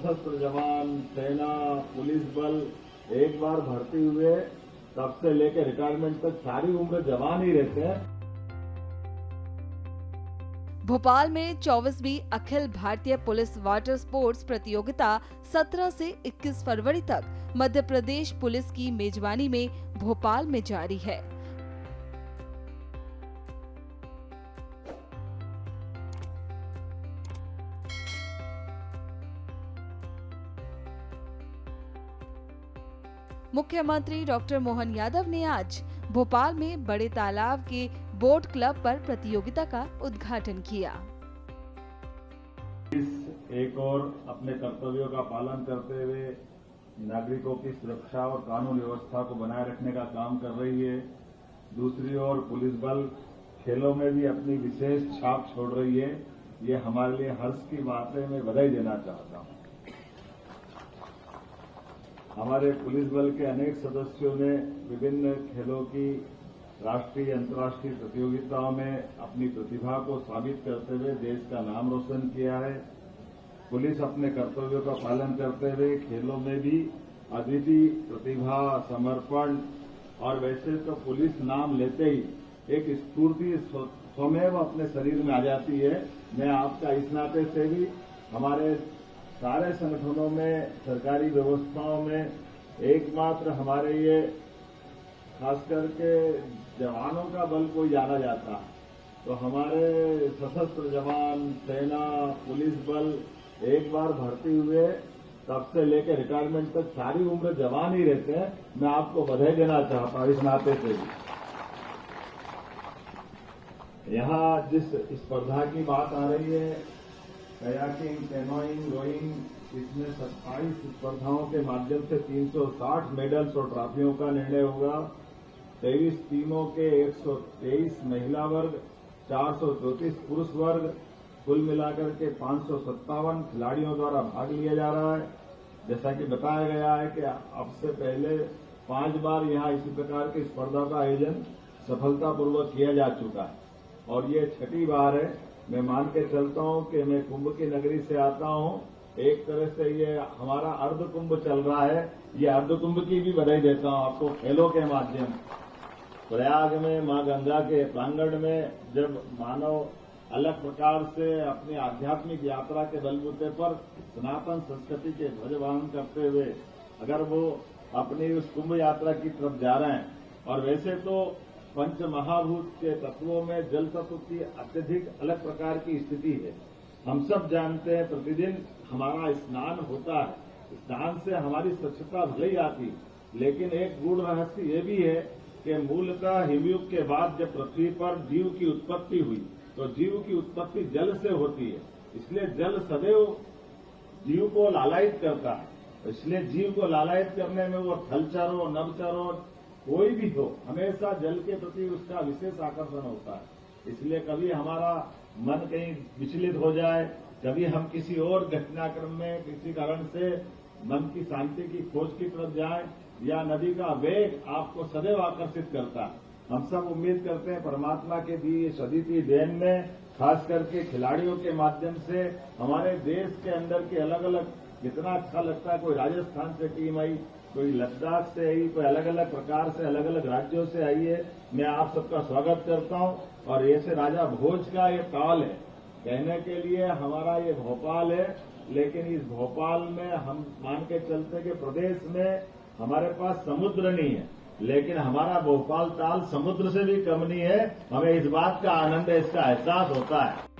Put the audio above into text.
सशस्त्र जवान, सेना, पुलिस बल एक बार भर्ती हुए तब से लेकर रिटायरमेंट तक सारी उम्र जवान ही रहते हैं। भोपाल में 24वीं Akhil Bharatiya police water sports प्रतियोगिता 17 से 21 फरवरी तक मध्य प्रदेश पुलिस की मेजबानी में भोपाल में जारी है। मुख्यमंत्री डॉक्टर मोहन यादव ने आज भोपाल में बड़े तालाब के बोट क्लब पर प्रतियोगिता का उद्घाटन किया। एक और अपने कर्तव्यों का पालन करते हुए नागरिकों की सुरक्षा और कानून व्यवस्था को बनाए रखने का काम कर रही है। दूसरी ओर पुलिस बल खेलों में भी अपनी विशेष छाप छोड़ रही है। ये हमारे लिए हर्ष की बात है। मैं बधाई देना चाहता हूं। हमारे पुलिस बल के अनेक सदस्यों ने विभिन्न खेलों की राष्ट्रीय अंतर्राष्ट्रीय प्रतियोगिताओं में अपनी प्रतिभा को साबित करते हुए देश का नाम रोशन किया है। पुलिस अपने कर्तव्यों का पालन करते हुए खेलों में भी अद्वितीय प्रतिभा, समर्पण और वैसे तो पुलिस नाम लेते ही एक स्फूर्ति स्वमेव अपने शरीर में आ जाती है। मैं आपका इस नाते से भी हमारे सारे संगठनों में, सरकारी व्यवस्थाओं में एकमात्र हमारे ये खास करके जवानों का बल कोई जाना जाता, तो हमारे सशस्त्र जवान, सेना, पुलिस बल एक बार भर्ती हुए तब से लेकर रिटायरमेंट तक सारी उम्र जवान ही रहते हैं। मैं आपको बधाई देना चाहता हूं इस नाते से भी। यहां जिस स्पर्धा की बात आ रही है, कयाकिंग, कैनोइंग, रोइंग, इसमें 27 स्पर्धाओं के माध्यम से 360 मेडल्स और ट्रॉफियों का निर्णय होगा। 23 टीमों के 123 महिला वर्ग, 434 पुरुष वर्ग, कुल मिलाकर के 557 खिलाड़ियों द्वारा भाग लिया जा रहा है। जैसा कि बताया गया है कि अब से पहले 5 बार यहां इसी प्रकार की स्पर्धा का आयोजन सफलतापूर्वक किया जा चुका है और ये 6ठी बार है। मैं मान के चलता हूं कि मैं कुंभ की नगरी से आता हूं। एक तरह से ये हमारा अर्ध कुंभ चल रहा है। ये अर्ध कुंभ की भी बधाई देता हूं आपको खेलों के माध्यम से। प्रयाग में मां गंगा के प्रांगण में जब मानव अलग प्रकार से अपनी आध्यात्मिक यात्रा के बलबूते पर सनातन संस्कृति के ध्वजवाहन करते हुए अगर वो अपनी उस कुंभ यात्रा की तरफ जा रहे हैं, और वैसे तो पंच महाभूत के तत्वों में जल तत्व की अत्यधिक अलग प्रकार की स्थिति है। हम सब जानते हैं प्रतिदिन हमारा स्नान होता है। स्नान से हमारी स्वच्छता भले ही आती, लेकिन एक गूढ़ रहस्य ये भी है कि मूलतः हिमयुग के बाद जब पृथ्वी पर जीव की उत्पत्ति हुई तो जीव की उत्पत्ति जल से होती है। इसलिए जल सदैव जीव को लालायित करता है। इसलिए जीव को लालायित करने में वो थलचर हो, नभचर हो, कोई भी हो, हमेशा जल के प्रति उसका विशेष आकर्षण होता है। इसलिए कभी हमारा मन कहीं विचलित हो जाए, कभी हम किसी और घटनाक्रम में किसी कारण से मन की शांति की खोज की तरफ जाएं, या नदी का वेग आपको सदैव आकर्षित करता है। हम सब उम्मीद करते हैं परमात्मा के दी सदीती देन में, खास करके खिलाड़ियों के माध्यम से हमारे देश के अंदर के अलग अलग, कितना अच्छा लगता है, कोई राजस्थान से टीम आई, कोई लद्दाख से आई, कोई अलग अलग प्रकार से अलग अलग राज्यों से आई है। मैं आप सबका स्वागत करता हूं। और ऐसे राजा भोज का ये ताल है, कहने के लिए हमारा ये भोपाल है, लेकिन इस भोपाल में हम मान के चलते कि प्रदेश में हमारे पास समुद्र नहीं है, लेकिन हमारा भोपाल ताल समुद्र से भी कम नहीं है। हमें इस बात का आनंद है, इसका एहसास होता है।